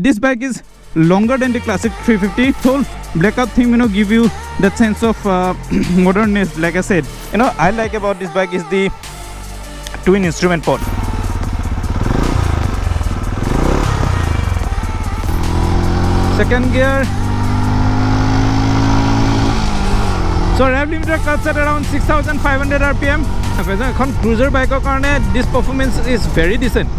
This bike is longer than the classic 350. Whole blackout theme, give you that sense of modernness. Like I said, I like about this bike is the twin instrument pod. Second gear. So rev limiter cuts at around 6,500 RPM. এখন cruiser bike karone this performance is very decent.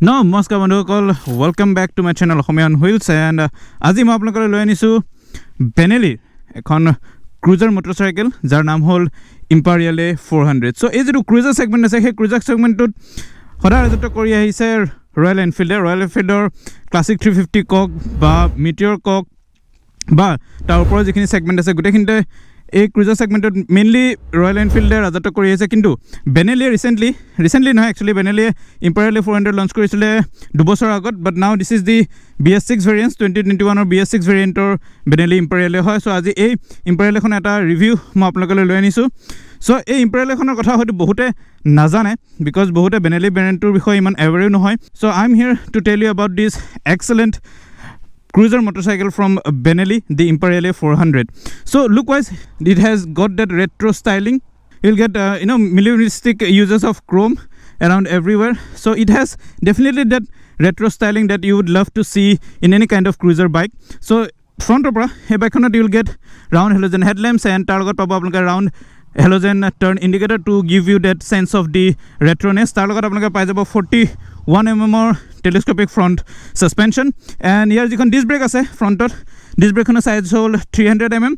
নমস্কাৰ বন্ধুসকল, welcome back to my channel Asomiya on wheels. And আজি মই আপোনালোকলৈ লৈ আনিছোঁ বেনেলিৰ এখন cruiser motorcycle যাৰ নাম হ'ল ইম্পেৰিয়েলে 400। চ' এই যিটো ক্ৰুজাৰ ছেগমেণ্ট আছে সেই ক্ৰুজাৰ ছেগমেণ্টটোত সদায় ৰাজত্ব কৰি আহিছে ৰয়েল এনফিল্ডৰ ক্লাছিক 350 কওক বা মিটিয়ৰ কওক বা তাৰ ওপৰত যিখিনি ছেগমেণ্ট আছে গোটেইখিনিতে এই ক্ৰুজাৰ ছেগমেণ্টত মেইনলি ৰয়েল এনফিল্ডে ৰাজত্ব কৰি আহিছে। কিন্তু বেনেলিয়ে ৰিচেণ্টলি নহয়, একচুৱেলি বেনেলিয়ে ইম্পেৰিয়েলে 400 লঞ্চ কৰিছিলে 2 বছৰ আগত। But now this is the BS6 variant 2021 BS6 ভেৰিয়েণ্টৰ বেনেলি ইম্পেৰিয়েলে হয়। চ' আজি এই ইম্পেৰিয়েলেখনৰ এটা ৰিভিউ মই আপোনালোকলৈ লৈ আনিছোঁ। চ' এই ইম্পেৰিয়েলেখনৰ কথা হয়তো বহুতে নাজানে, বিকজ বহুতে বেনেলি ভেৰিয়েণ্টটোৰ বিষয়ে ইমান এৱেৰো নহয়। So' I am here to tell you about this excellent cruiser motorcycle from Benelli, the Imperiale 400. So look wise, it has got that retro styling. You'll get minimalistic uses of chrome around everywhere. So it has definitely that retro styling that you would love to see in any kind of cruiser bike. So front opera hey bike you'll get round halogen headlamps and target pabo apnaloke round halogen turn indicator to give you that sense of the retroness. Tar logot apnaloke pai jabo 41mm or telescopic front suspension, and here jikhon disc brake ase frontot, disc brake khonor size hol 300mm,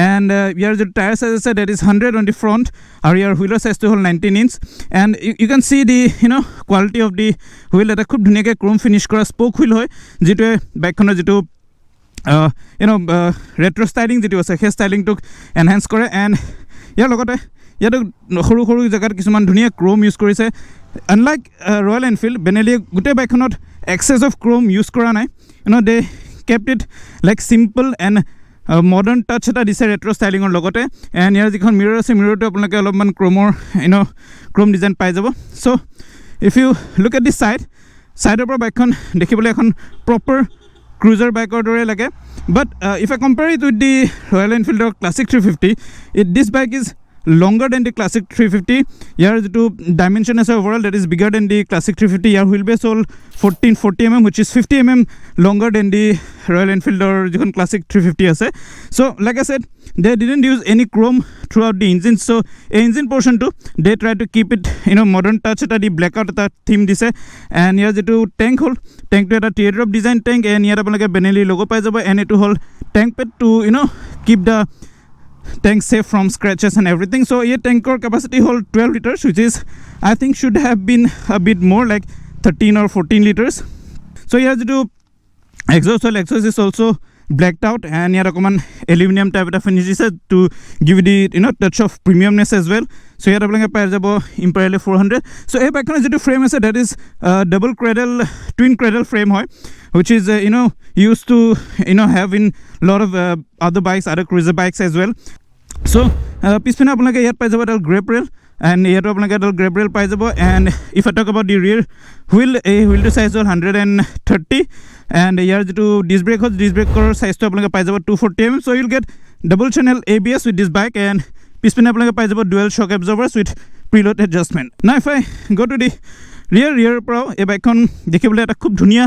and here the tire size ase that is 100 on the front, and here wheeler size to hol 19 inch. And you can see the quality of the wheel, eta khub dhuniya ke chrome finish kora spoke wheel hoy jitu bike khonor jitu retro styling jitu ase he styling tok enhance kore. And ইয়াৰ লগতে ইয়াতে সৰু সৰু জেগাত কিছুমান ধুনীয়া chrome use কৰিছে। Unlike Royal Enfield, বেনেলিয়ে গোটেই বাইকখনত এক্সেছ অফ ক্ৰোম ইউজ কৰা নাই। They kept it like simple and modern touch এটা দিছে ৰেট্ৰ' ষ্টাইলিঙৰ লগতে। এণ্ড ইয়াৰ যিখন মিৰৰ আছে মিৰৰটো আপোনালোকে অলপমান ক্ৰোমৰ ক্ৰোম ডিজাইন পাই যাব। চ' ইফ ইউ লুক এট দি ছাইডৰ পৰা বাইকখন দেখিবলৈ এখন প্ৰপাৰ ক্ৰুজাৰ বাইকৰ দৰে লাগে। But if I compare it with the Royal Enfield Classic 350, this bike is longer than the Classic 350. Here the dimension is overall that is bigger than the Classic 350. Here wheelbase all 1440mm, which is 50mm longer than the Royal Enfield or Classic 350 ase. So like I said, they didn't use any chrome throughout the engine. So engine portion too, they tried to keep it modern touch eta the blackout eta theme dise. And here the tank hole, tank to eta teardrop design tank, and here apnaloke Benelli logo pai jabo, and it hole tank pad to keep the tank safe from scratches and everything. So here tanker capacity hold 12 liters, which is I think should have been a bit more like 13 or 14 liters. So here the exhaust is also blacked out, and here a aluminum type of finish is to give the touch of premiumness as well. So here apnaloke pai jabo Imperiale 400. So ei bike khon jetu frame ase that is double cradle twin cradle frame hoy, which is used to have in lot of other bikes, other cruiser bikes as well. So pispina apnaloke yat pai jabo grip rail and ইয়াতো আপোনালোকে এডাল grab rail পাই যাব and if I talk about the rear wheel এই হুইলটো size হ'ল 130 and ইয়াৰ যেটো disk ব্ৰেকৰ সাইজটো আপোনালোকে পাই যাব 240 mm so you'll get double channel ABS with this bike and পিছপিনে আপোনালোকে পাই যাব dual shock absorbers with preload adjustment. Now if I go to the rear পৰা এই বাইকখন দেখিবলৈ এটা খুব ধুনীয়া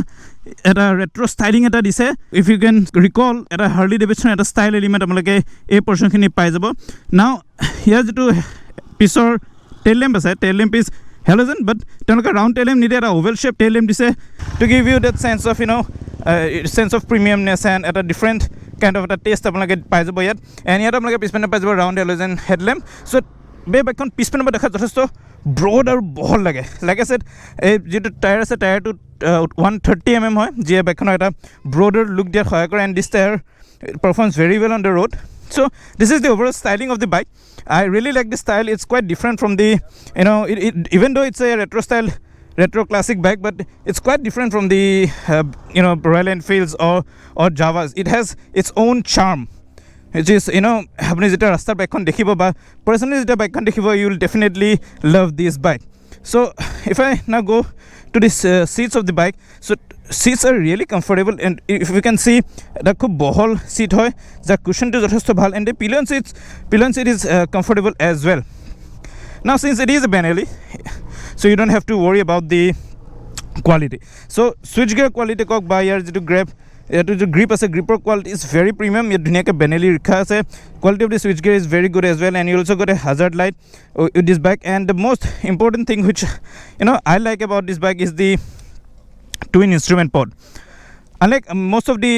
এটা ৰেট্ৰো ষ্টাইলিং এটা দিছে if you can recall এটা Harley Davidson এটা ষ্টাইল এলিমেণ্ট আপোনালোকে এই পৰ্চনখিনি পাই যাব now ইয়াৰ যেটো পিছৰ টেইল লেম্প আছে tail lamp is halogen but তেওঁলোকে ৰাউণ্ড টেইল লেম্প নিদিয়ে এটা oval shape টেইল লেম্প দিছে to give you that sense of sense of premiumness and এটা different kind of এটা taste আপোনালোকে পাই যাব ইয়াত and ইয়াত আপোনালোকে পিছপিনে পাই যাব ৰাউণ্ড halogen headlamp so বে বাইকখন পিছপিনে পৰা দেখা যথেষ্ট ব্ৰড আৰু বহল লাগে লাইক আই সেড এই যেটো টায়াৰ আছে টায়াৰটো 130 mm হয় যে বাইকখনৰ এটা ব্ৰডৰ লুক দিয়াত সহায় কৰে and this tire performs very well on the road. So this is the overall styling of the bike. I really like the style. It's quite different from the even though it's a retro classic bike but it's quite different from the Royal Enfields or Javas. It has its own charm which is apni jeta rastar bikekhon dekhibo ba personally jeta bikekhon dekhibo you will definitely love this bike. So if I now go to the seats of the bike so seats are really comfortable and if you can see the khub bohol seat hoy jar cushion to jothesto bhal and the pillion seat is comfortable as well. Now since it is a Benelli so you don't have to worry about the quality so switchgear quality kok ba yar to grip as a gripper quality is very premium ye duniya ke Benelli likha ase quality of the switchgear is very good as well and you also got a hazard light with this bike and the most important thing which I like about this bike is the twin instrument pod unlike most of the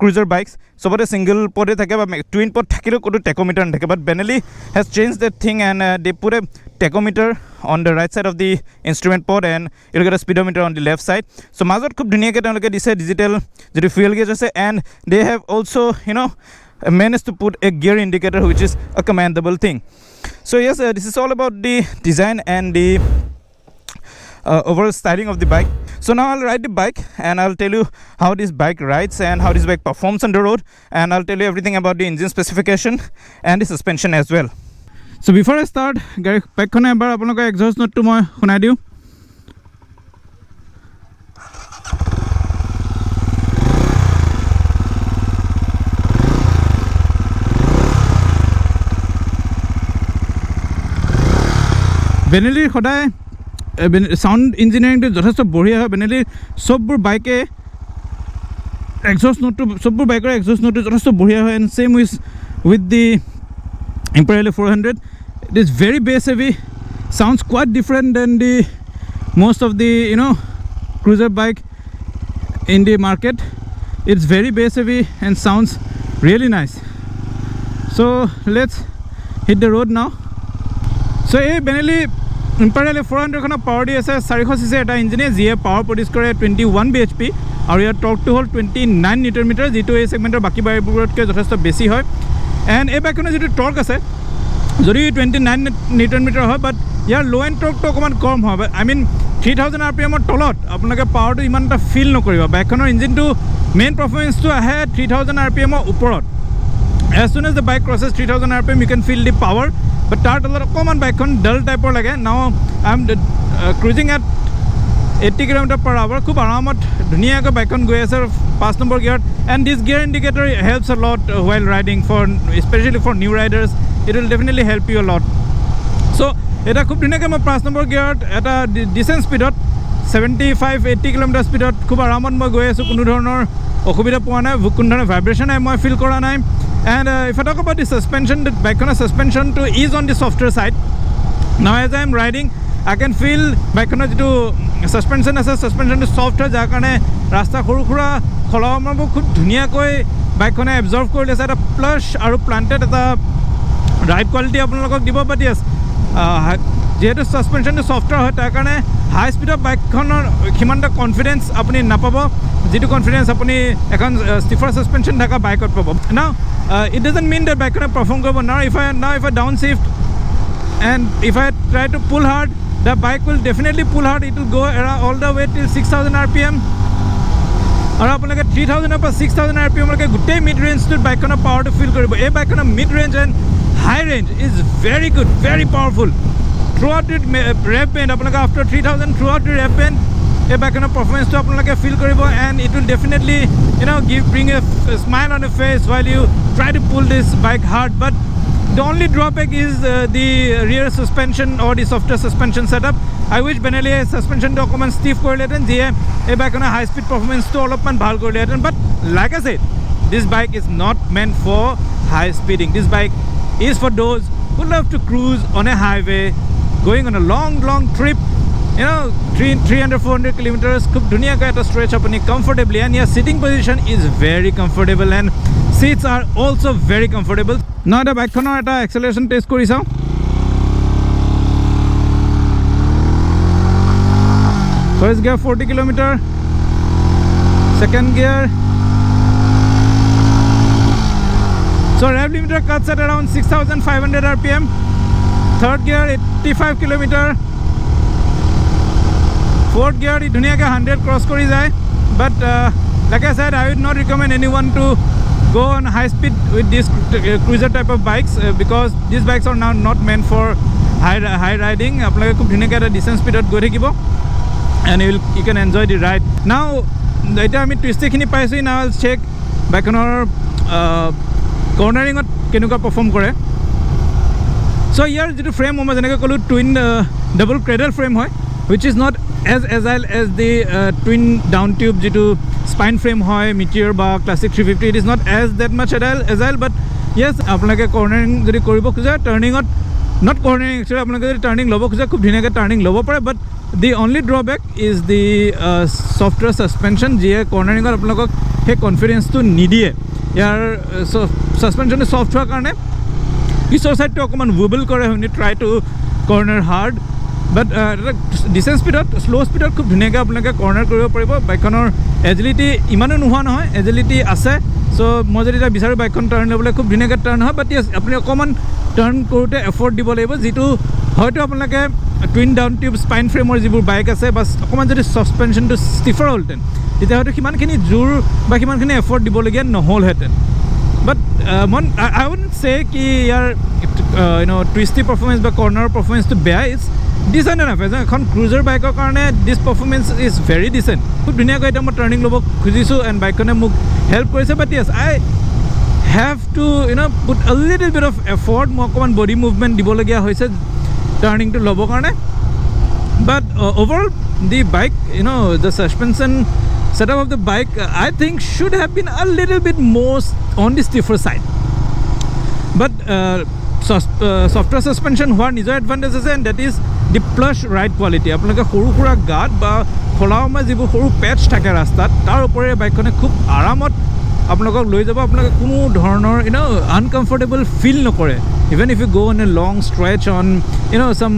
cruiser bikes sobate single pod e thake ba twin pod thakilo koto tachometer thake but Benelli has changed that thing and they put a tachometer on the right side of the instrument pod and you'll get a speedometer on the left side so mazot khub dhuniya ke tonloke dise digital jeto fuel gauge ase and they have also managed to put a gear indicator which is a commendable thing. So yes this is all about the design and the overall styling of the bike. So now I'll ride the bike and I'll tell you how this bike rides and how this bike performs on the road and I'll tell you everything about the engine specification and the suspension as well. So before I start bike khone ebar apnaloke exhaust note to moi shunai diu Benelli khoday sound engineering to যথেষ্ট বঢ়িয়া হয় Benelli সববোৰ বাইকে exhaust note সববোৰ বাইকৰ exhaust note যথেষ্ট বঢ়িয়া হয় and same with the Imperiale 400 it is very bass heavy sounds quite different than the most of the cruiser bike in the market it's very bass heavy and sounds really nice so let's hit the road now so a Benelli Imperiale 400 khona power di ase 400 cc eta engine je power produce kore 21 bhp aru ya torque to hol 29 newton meter jitu ei segmentor baki bikeborot ke jothesto beshi hoy and ei bike khona jitu torque ase jodi 29 newton meter hoy but yar low end torque to koman kom hoy I mean 3000 rpm or tolot apnake power to iman ta feel no koriba bike khonor engine to main performance to ahe 3000 rpm or uporot as soon as the bike crosses 3000 rpm you can feel the power but tar a lot of common bike on dull type or lage now I'm cruising at 80 km/h khub aramot dhuniya ka bike on goi ase 5 number gear and this gear indicator helps a lot while riding for especially for new riders it will definitely help you a lot so eta khub dhuniya ka 5 number gear eta decent speed 75-80 km speed khub aramot moi goi asu kono dhonor okhubida poa nai kono dhonor vibration ai moi feel kora nai and if I talk about the suspension the bike suspension to is on the softer side now as I am riding I can feel bike to suspension as a suspension to soft hoy jar karone rasta khoru khura kholama khub dhuniya koi bike absorb korle ase eta plush aru planted eta ride quality apnalok dibo but yes যেহেতু সাসপেনশনটো software হয় তাৰ কাৰণে high স্পীডৰ বাইকখনৰ কিমানটা confidence আপুনি নাপাব যেটো confidence আপুনি এখন ষ্টিফাৰ সাসপেনশন থকা বাইকত পাব নাও it doesn't mean that bike perform কৰিব now if I down shift and if I try to pull hard the bike will definitely pull hard it will go all the way till 6000 rpm আৰু আপোনালোকে 3000 পৰা 6000 rpm লৈকে গুটেই mid ৰেঞ্জটোত বাইকখনৰ পাৱাৰটো feel কৰিব এই বাইকখনৰ mid range and high range is very good very powerful throughout the rev band আপোনালোকে after 3000 throughout the rev band এই বাইকখনৰ পাৰফৰ্মেন্সটো আপোনালোকে ফিল কৰিব and it will definitely bring a smile on your face while you try to pull this bike hard. But the only drawback is the rear suspension or the softer suspension setup. I wish Benelli suspension to অকমান stiff কৰিলেহেঁতেন যিয়ে এই বাইকখনৰ high speed performance to অলপমান ভাল কৰিলেহেঁতেন. But like I said, this bike is not meant for high speeding. This bike is for those who love to cruise on a highway, going on a long trip, 300-400 kilometers. খুব ধুনীয়াকৈ এটা stretch আপুনি comfortably, and your sitting position is very comfortable and seats are also very comfortable. Now the বাইকখনৰ এটা acceleration test কৰি চাওঁ. First gear 40 kilometer, second gear. So rev limiter cuts at around 6500 rpm. Third gear 85 kilometer. Fourth gear dhuniyake 100 cross kori jay. But like I said, I would not recommend anyone to go on high speed with this cruiser type of bikes because these bikes are now not meant for high riding. Apnaloke khub dhuniyake eta decent speed ot goi thakibo and you can enjoy the ride. Now eta ami twist khini paisu. Now I'll check bikekhonor cornering kenuka perform kore. So here jitu frame moi jeneke kolu twin double cradle frame hoy, which is not as agile as the twin down tube jitu spine frame hoy Meteor ba Classic 350. It is not as that much agile, but yes, apnaloke cornering jodi koribo khoja, turning not cornering, actually apnaloke jodi turning lobo khoja khub dhuniyake turning lobo pare. But the only drawback is the softer suspension jiye cornering or apnalokok he confidence to nidie. Yaar suspension is soft hoar karone pisor side to okoman wobble kore when you try to corner hard. But decent speed slow speed khub dhuniyake apnaloke corner koribo paribo. Bikekhonor agility imano nohoa nohoy, agility ase. So moi jodi ta bicharu bikekhon turn lobole khub dhuniyake turn hoy. But yes, apni okoman turn korute effort dibo lagibo jitu hoyto apnaloke twin down tube spine frame or jibur bike ase bas okoman jodi suspension to stiffer holten তেতিয়া হয়তো কিমানখিনি জোৰ বা কিমানখিনি effort দিবলগীয়া নহ'লহেঁতেন. But I wouldn't say ki yaar twisty performance বা corner performance to bear. It's decent enough. এখন cruiser bike karone this performance is very decent. খুব ধুনীয়াকৈ এটা মই turning লব খুজিছো and bikeখনে মোক help কৰিছে. But yes, I have to put a little bit of effort. মই অকমান body movement দিবলগীয়া হৈছে turning to lobo karone. But overall the bike, the suspension setup of the bike, I think should have been a little bit more on the stiffer side. But softer suspension hoar nijor advantage ase, and that is the plush ride quality. Apnaloke horu khura gat ba kholaoma jibu horu patch thake rastat tar opore bike khone khub aramot apnalokok loi jabo. Apnaloke kono dhornor uncomfortable feel nokore. Even if you go on a long stretch on some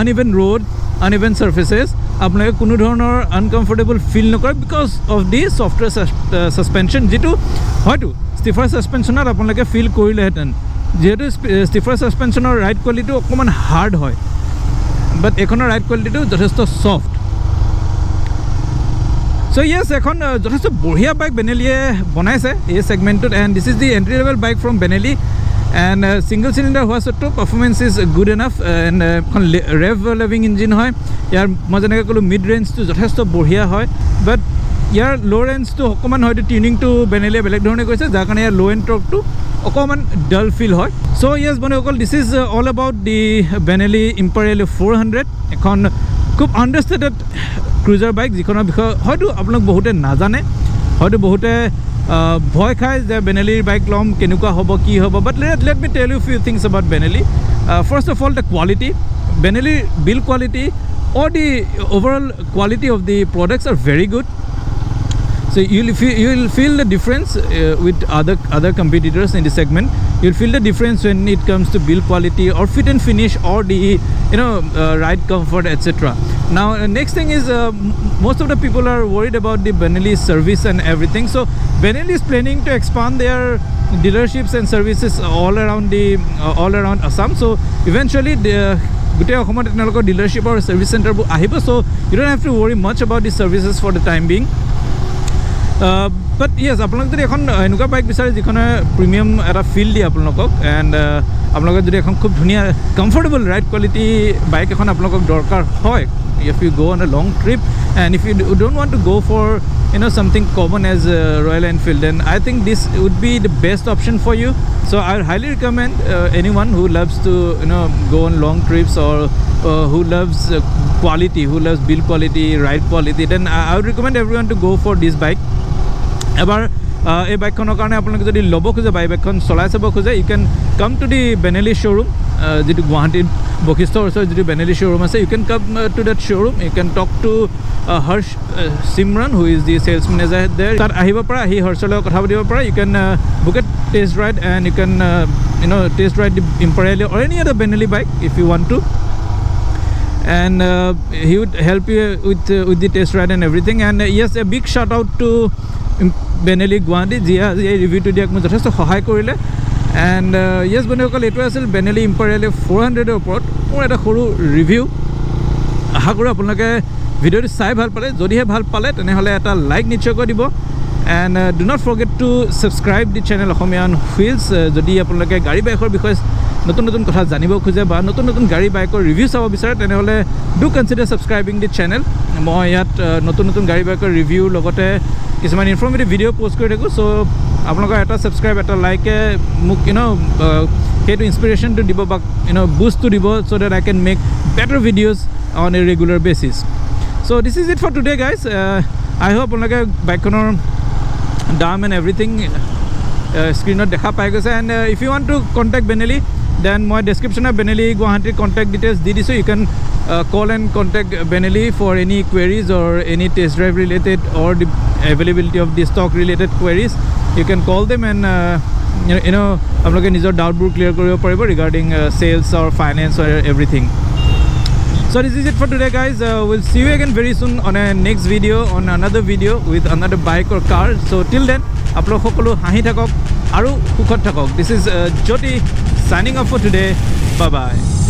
uneven road, uneven surfaces, apnaloke kono dhornor uncomfortable feel nokore because of the softer suspension jitu hoyto stiffer suspension ar apnaloke feel korileheten jehetu stiffer suspension or ride quality okoman hard hoy, but ekhonor ride quality to jothesto soft. So yes, ekhon jothesto borhia bike Benelli bonaise ei segment, and this is the entry level bike from Benelli. And single cylinder howa sotto performance is good enough, and rev loving engine hoy. Yar moi jeneke kolu mid range to jothesto borhia hoy, but yar low range to okoman hoyto tuning to Benelli beleg dhorone koise jar karone yar low end torque to okoman dull feel hoy. So yes bondukol, this is all about the Benelli Imperiale 400. ekhon khub understated cruiser bike jikhonor bikhoy hoyto apnalok bahute najane, hoyto bahute ভয় খায় যে Benelli bike লম কেনেকুৱা হ'ব কি হ'ব. But let me tell you few things about Benelli. First of all, the quality, Benelli build quality or the overall quality of the products are very good. So you'll feel the difference with other competitors in the segment. You'll feel the difference when it comes to build quality or fit and finish or the ride comfort, etc. Now next thing is most of the people are worried about the Benelli service and everything. So Benelli is planning to expand their dealerships and services all around Assam. So eventually গোটেই অসমত আপোনালোকৰ dealership or service center বোৰ আহিব. So you don't have to worry much about the services for the time being. But yes, আপোনালোক যদি এখন এনেকুৱা bike বিচাৰে যিখনে প্ৰিমিয়াম এটা ফিল দিয়ে আপোনালোকক, and আপোনালোকৰ যদি এখন খুব ধুনীয়া কমফৰ্টেবল ৰাইড কোৱালিটি বাইক এখন আপোনালোকক দৰকাৰ হয়, if you go on a long trip and if you don't want to go for something common as Royal Enfield, then I think this would be the best option for you. So I would highly recommend anyone who loves to go on long trips or who loves quality, who loves build quality, ride quality, then I would recommend everyone to go for this bike. এবাৰ এই বাইকখনৰ কাৰণে আপোনালোকে যদি ল'ব খোজে, বাইকখন চলাই চাব খোজে, you can come to the Benelli showroom, যিটো গুৱাহাটীত বশিষ্ঠৰ ওচৰত যিটো বেনেলি শ্ব'ৰুম আছে, you can come to that showroom, you can talk to Harsh Simran who is the sales manager there. তাত আহিব পৰা, আহি হৰ্ষৰ লগত কথা পাতিব পৰা, ইউ কেন বুক এ টেষ্ট ৰাইড এণ্ড ইউ কেন test ride the imperial or any other Benelli bike if you want to, and he would help you with the test ride and everything. And yes, a big shout out to Benelli Guwahati, যিয়ে এই ৰিভিউটো দিয়াক মোক যথেষ্ট সহায় কৰিলে। And yes বন্ধুসকল, এইটো আছিল Benelli Imperiale 400ৰ ওপৰত মোৰ এটা সৰু ৰিভিউ। আশা কৰোঁ আপোনালোকে ভিডিঅ'টো চাই ভাল পালে। যদিহে ভাল পালে তেনেহ'লে এটা লাইক নিশ্চয়কৈ দিব, and do not forget to subscribe the channel Asomiyan Wheels. যদি আপোনালোকে গাড়ী বাইকৰ বিষয়ে নতুন নতুন কথা জানিব খোজে বা নতুন নতুন গাড়ী বাইকৰ ৰিভিউ চাব বিচাৰে, তেনেহ'লে do consider subscribing the channel. মই ইয়াত নতুন নতুন গাড়ী বাইকৰ ৰিভিউ লগতে কিছুমান ইনফৰ্মেটিভ ভিডিঅ' পষ্ট কৰি থাকোঁ। চ' আপোনালোকৰ এটা ছাবস্ক্ৰাইব, এটা লাইকে মোক সেইটো ইনস্পিৰেশ্যনটো দিব বা বুষ্টটো দিব, so' that I can make better videos on a regular basis. So' this is it for today guys. I hope আপোনালোকে বাইকখনৰ দাম এণ্ড এভৰিথিং স্ক্ৰীণত দেখা পাই গৈছে। And if you want to contact Benelli, then মই ডেছক্ৰিপশ্যনত Benelli গুৱাহাটীৰ কণ্টেক্ট ডিটেইলছ দি দিছোঁ। ইউ কেন call and contact Benelli for any queries or any test drive related or the availability of the stock related queries. You can call them and আপোনালোকে নিজৰ ডাউটবোৰ clear কৰিব পাৰিব regarding sales or finance or everything. So this is it for today guys. We'll see you again very soon on a next video, on another video with another bike or car. So till then আপোনালোক সকলো হাঁহি থাকক আৰু সুখত থাকক। This is Jyoti signing off for today. Bye bye.